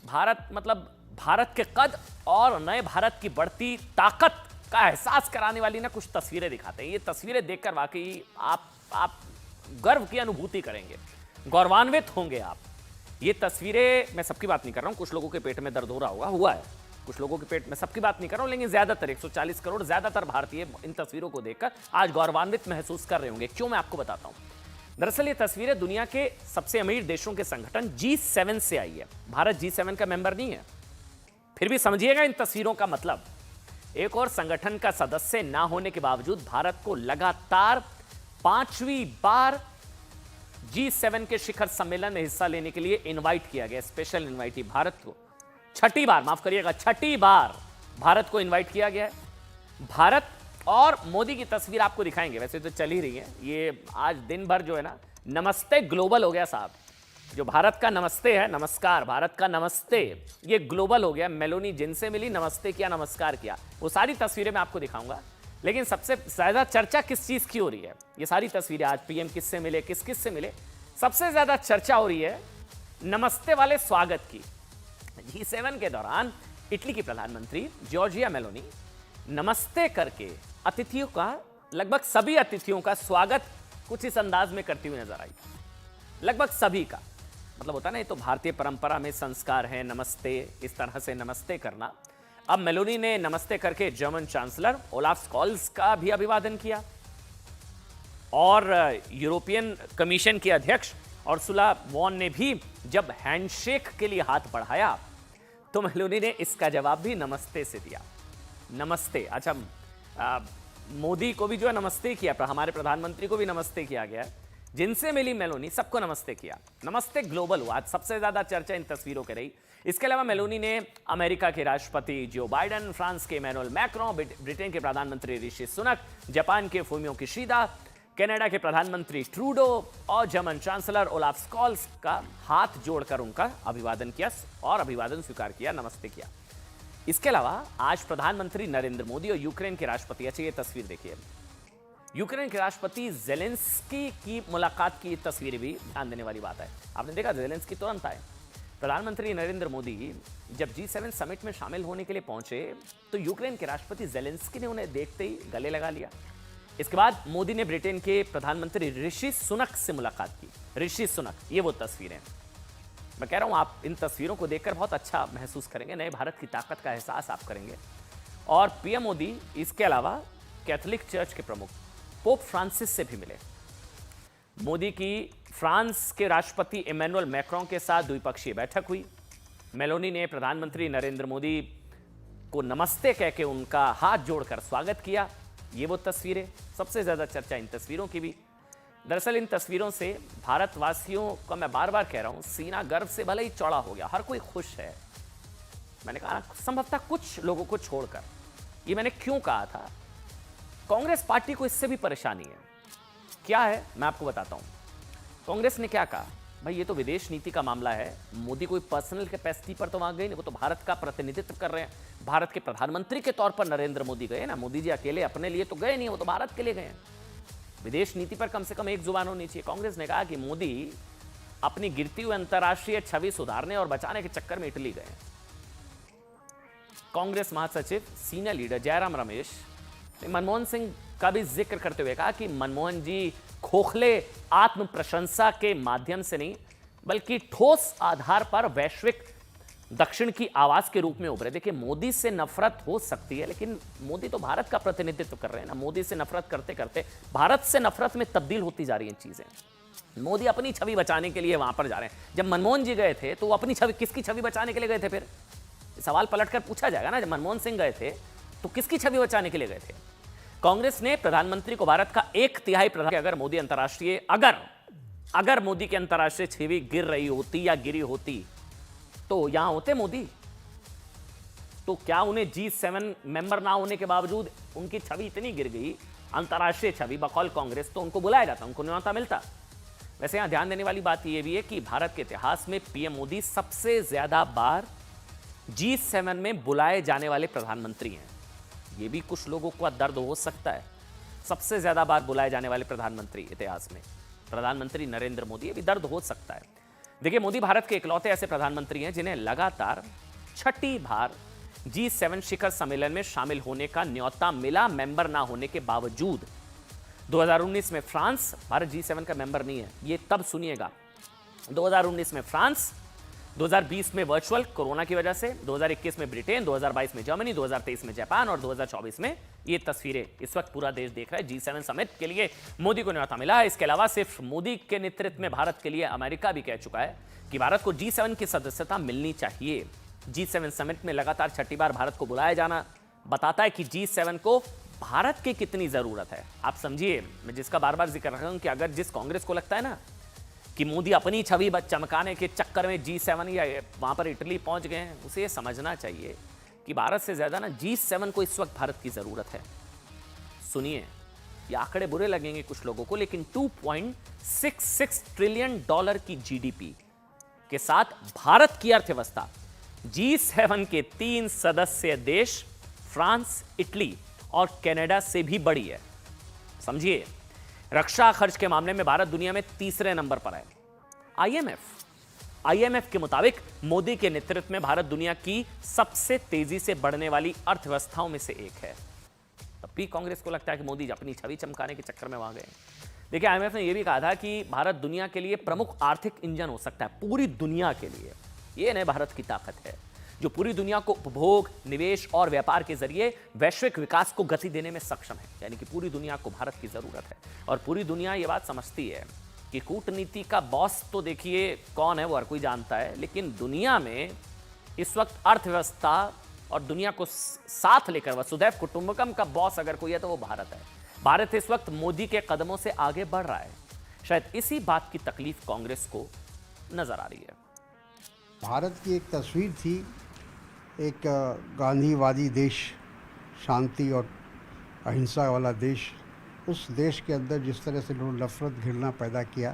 भारत मतलब भारत के कद और नए भारत की बढ़ती ताकत का एहसास कराने वाली ना कुछ तस्वीरें दिखाते हैं। ये तस्वीरें देखकर वाकई आप गर्व की अनुभूति करेंगे, गौरवान्वित होंगे आप। ये तस्वीरें, मैं सबकी बात नहीं कर रहा हूं, कुछ लोगों के पेट में दर्द हो रहा होगा, हुआ है कुछ लोगों के पेट में, सबकी बात नहीं कर रहा हूं, लेकिन ज्यादातर 140 करोड़ ज्यादातर भारतीय इन तस्वीरों को देखकर आज गौरवान्वित महसूस कर रहे होंगे। क्यों, मैं आपको बताता हूं। दरअसल ये तस्वीरें दुनिया के सबसे अमीर देशों के संगठन G7 से आई है। भारत G7 का मेंबर नहीं है, फिर भी समझिएगा इन तस्वीरों का मतलब। एक और संगठन का सदस्य ना होने के बावजूद भारत को लगातार 5वीं बार G7 के शिखर सम्मेलन में हिस्सा लेने के लिए इनवाइट किया गया। स्पेशल इनवाइटी भारत को 6ठी बार, माफ करिएगा 6ठी बार भारत को इनवाइट किया गया है। भारत और मोदी की तस्वीर आपको दिखाएंगे, वैसे तो चल ही रही है ये आज दिन भर जो है ना, नमस्ते ग्लोबल हो गया साहब। जो भारत का नमस्ते है, नमस्कार, भारत का नमस्ते, ये ग्लोबल हो गया। मेलोनी जिनसे मिली, नमस्ते किया, नमस्कार किया, वो सारी तस्वीरें मैं आपको दिखाऊंगा। लेकिन सबसे ज्यादा चर्चा किस चीज की हो रही है? ये सारी तस्वीरें, आज पीएम किससे मिले, किस किस से मिले, सबसे ज्यादा चर्चा हो रही है नमस्ते वाले स्वागत की। G7 के दौरान इटली की प्रधानमंत्री जॉर्जिया मेलोनी नमस्ते करके अतिथियों का, लगभग सभी अतिथियों का स्वागत कुछ इस अंदाज में करती हुई नजर आई। लगभग सभी का मतलब होता ना, ये तो भारतीय परंपरा में संस्कार है नमस्ते, इस तरह से नमस्ते करना। अब मेलोनी ने नमस्ते करके जर्मन चांसलर ओलाफ स्कॉल्स का भी अभिवादन किया और यूरोपियन कमीशन के अध्यक्ष उर्सुला वॉन ने भी जब हैंडशेक के लिए हाथ बढ़ाया तो मेलोनी ने इसका जवाब भी नमस्ते से दिया। नमस्ते, अच्छा मोदी को भी जो है नमस्ते किया, हमारे प्रधानमंत्री को भी नमस्ते किया गया है। जिनसे मिली मेलोनी सबको नमस्ते किया। नमस्ते ग्लोबल हुआ, आज सबसे ज्यादा चर्चा इन तस्वीरों की रही। इसके अलावा मेलोनी ने अमेरिका के राष्ट्रपति जो बाइडेन, फ्रांस के इमैनुअल मैक्रों, ब्रिटेन के प्रधानमंत्री ऋषि सुनक, जापान के फूमियो किशिदा, कनाडा के प्रधानमंत्री ट्रूडो और जर्मन चांसलर ओलाफ स्कॉल्स का हाथ जोड़कर उनका अभिवादन किया और अभिवादन स्वीकार किया, नमस्ते किया। इसके अलावा आज प्रधानमंत्री नरेंद्र मोदी और यूक्रेन के राष्ट्रपति, अच्छा ये तस्वीर देखिए, यूक्रेन के राष्ट्रपति जेलेंस्की की मुलाकात की तस्वीर भी ध्यान देने वाली बात है। आपने देखा जेलेंस्की तुरंत आए। प्रधानमंत्री नरेंद्र मोदी जब G7 समिट में शामिल होने के लिए पहुंचे तो यूक्रेन के राष्ट्रपति जेलेंस्की ने उन्हें देखते ही गले लगा लिया। इसके बाद मोदी ने ब्रिटेन के प्रधानमंत्री ऋषि सुनक से मुलाकात की। ऋषि सुनक, ये वो तस्वीरें, मैं कह रहा हूं आप इन तस्वीरों को देखकर बहुत अच्छा महसूस करेंगे, नए भारत की ताकत का एहसास आप करेंगे। और पीएम मोदी इसके अलावा कैथोलिक चर्च के प्रमुख पोप फ्रांसिस से भी मिले। मोदी की फ्रांस के राष्ट्रपति इमैनुअल मैक्रों के साथ द्विपक्षीय बैठक हुई। मेलोनी ने प्रधानमंत्री नरेंद्र मोदी को नमस्ते कह के उनका हाथ जोड़कर स्वागत किया। ये वो तस्वीरें, सबसे ज्यादा चर्चा इन तस्वीरों की भी। दरअसल इन तस्वीरों से भारतवासियों का, मैं बार बार कह रहा हूं, सीना गर्व से भले ही चौड़ा हो गया। हर कोई खुश है। मैंने कहा संभवतः कुछ लोगों को छोड़कर। ये मैंने क्यों कहा था? कांग्रेस पार्टी को इससे भी परेशानी है। क्या है, मैं आपको बताता हूं। कांग्रेस ने क्या कहा, भाई ये तो विदेश नीति का मामला है, मोदी कोई पर्सनल कैपेसिटी पर तो वहां गए नहीं, वो तो भारत का प्रतिनिधित्व कर रहे हैं। भारत के प्रधानमंत्री के तौर पर नरेंद्र मोदी गए ना, मोदी जी अकेले अपने लिए तो गए नहीं, वो तो भारत के लिए गए हैं। विदेश नीति पर कम से कम एक जुबान होनी चाहिए। कांग्रेस ने कहा कि मोदी अपनी गिरती हुई अंतर्राष्ट्रीय छवि सुधारने और बचाने के चक्कर में इटली गए। कांग्रेस महासचिव सीनियर लीडर जयराम रमेश ने मनमोहन सिंह का भी जिक्र करते हुए कहा कि मनमोहन जी खोखले आत्म प्रशंसा के माध्यम से नहीं, बल्कि ठोस आधार पर वैश्विक दक्षिण की आवाज के रूप में उभरे। देखिए, मोदी से नफरत हो सकती है, लेकिन मोदी तो भारत का प्रतिनिधित्व कर रहे हैं ना। मोदी से नफरत करते करते भारत से नफरत में तब्दील होती जा रही हैं चीजें। मोदी अपनी छवि बचाने के लिए वहां पर जा रहे हैं। जब मनमोहन जी गए थे तो वो अपनी छवि, किसकी छवि बचाने के लिए गए थे? फिर सवाल पलटकर पूछा जाएगा ना, जब मनमोहन सिंह गए थे तो किसकी छवि बचाने के लिए गए थे? कांग्रेस ने प्रधानमंत्री को भारत का 1/3 प्रधान, अगर मोदी अंतर्राष्ट्रीय, अगर मोदी की अंतर्राष्ट्रीय छवि गिर रही होती या गिरी होती तो यहां होते मोदी, तो क्या उन्हें G7 मेंबर ना होने के बावजूद उनकी छवि इतनी गिर गई, अंतर्राष्ट्रीय छवि बकौल कांग्रेस, तो उनको बुलाया जाता, उनको न्योता मिलता। वैसे यहां ध्यान देने वाली बात यह भी है कि भारत के इतिहास में पीएम मोदी सबसे ज्यादा बार G7 में बुलाए जाने वाले प्रधानमंत्री हैं। ये भी कुछ लोगों को दर्द हो सकता है। सबसे ज्यादा बार बुलाए जाने वाले प्रधानमंत्री इतिहास में प्रधानमंत्री नरेंद्र मोदी, ये भी दर्द हो सकता है। देखिए, मोदी भारत के इकलौते ऐसे प्रधानमंत्री हैं जिन्हें लगातार छठी बार G7 शिखर सम्मेलन में शामिल होने का न्योता मिला, मेंबर ना होने के बावजूद। 2019 में फ्रांस, भारत G7 का मेंबर नहीं है, ये तब सुनिएगा। 2019 में फ्रांस, 2020 में वर्चुअल कोरोना की वजह से, 2021 में ब्रिटेन, 2022 में जर्मनी, 2023 में जापान और 2024 में ये तस्वीरें इस वक्त पूरा देश देख रहा है। G7 समिट के लिए मोदी को न्योता मिला है। इसके अलावा सिर्फ मोदी के नेतृत्व में भारत के लिए अमेरिका भी कह चुका है कि भारत को G7 की सदस्यता मिलनी चाहिए। G7 समिट में लगातार छठी बार भारत को बुलाया जाना बताता है कि G7 को भारत की कितनी जरूरत है। आप समझिए, मैं जिसका बार बार जिक्र कर रहा हूं कि अगर जिस कांग्रेस को लगता है ना कि मोदी अपनी छवि चमकाने के चक्कर में G7 या वहां पर इटली पहुंच गए हैं, उसे ये समझना चाहिए कि भारत से ज्यादा ना G7 को इस वक्त भारत की जरूरत है। सुनिए, ये आंकड़े बुरे लगेंगे कुछ लोगों को, लेकिन 2.66 ट्रिलियन डॉलर की जीडीपी के साथ भारत की अर्थव्यवस्था G7 के 3 सदस्य देश फ्रांस, इटली और कनाडा से भी बड़ी है। समझिए, रक्षा खर्च के मामले में भारत दुनिया में तीसरे नंबर पर है। आईएमएफ के मुताबिक मोदी के नेतृत्व में भारत दुनिया की सबसे तेजी से बढ़ने वाली अर्थव्यवस्थाओं में से एक है। तब भी कांग्रेस को लगता है कि मोदी अपनी छवि चमकाने के चक्कर में वहां गए। देखिए, आईएमएफ ने यह भी कहा था कि भारत दुनिया के लिए प्रमुख आर्थिक इंजन हो सकता है, पूरी दुनिया के लिए। यह नए भारत की ताकत है जो पूरी दुनिया को उपभोग, निवेश और व्यापार के जरिए वैश्विक विकास को गति देने में सक्षम है। यानी कि पूरी दुनिया को भारत की जरूरत है और पूरी दुनिया ये बात समझती है कि कूटनीति का बॉस तो देखिए कौन है, वो हर कोई जानता है, लेकिन दुनिया में इस वक्त अर्थव्यवस्था और दुनिया को साथ लेकर वसुधैव कुटुंबकम का बॉस अगर कोई है तो वो भारत है। भारत इस वक्त मोदी के कदमों से आगे बढ़ रहा है। शायद इसी बात की तकलीफ कांग्रेस को नजर आ रही है। भारत की एक तस्वीर थी, एक गांधीवादी देश, शांति और अहिंसा वाला देश। उस देश के अंदर जिस तरह से लोग नफरत, घृणा पैदा किया,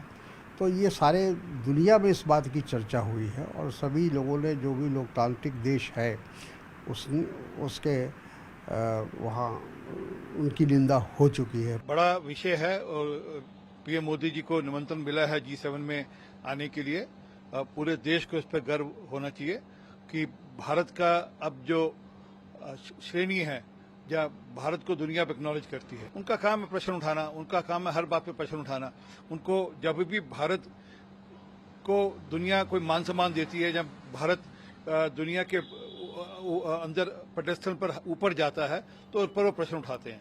तो ये सारे दुनिया में इस बात की चर्चा हुई है और सभी लोगों ने, जो भी लोकतांत्रिक देश है उसके वहाँ उनकी निंदा हो चुकी है। बड़ा विषय है और पीएम मोदी जी को निमंत्रण मिला है G7 में आने के लिए। पूरे देश को इस पर गर्व होना चाहिए कि भारत का अब जो श्रेणी है जहाँ भारत को दुनिया में एक्नॉलेज करती है, उनका काम है प्रश्न उठाना, उनका काम है हर बात पे प्रश्न उठाना। उनको जब भी भारत को दुनिया कोई मान सम्मान देती है, जब भारत दुनिया के अंदर पटस्थल पर ऊपर जाता है, तो उस पर वो प्रश्न उठाते हैं।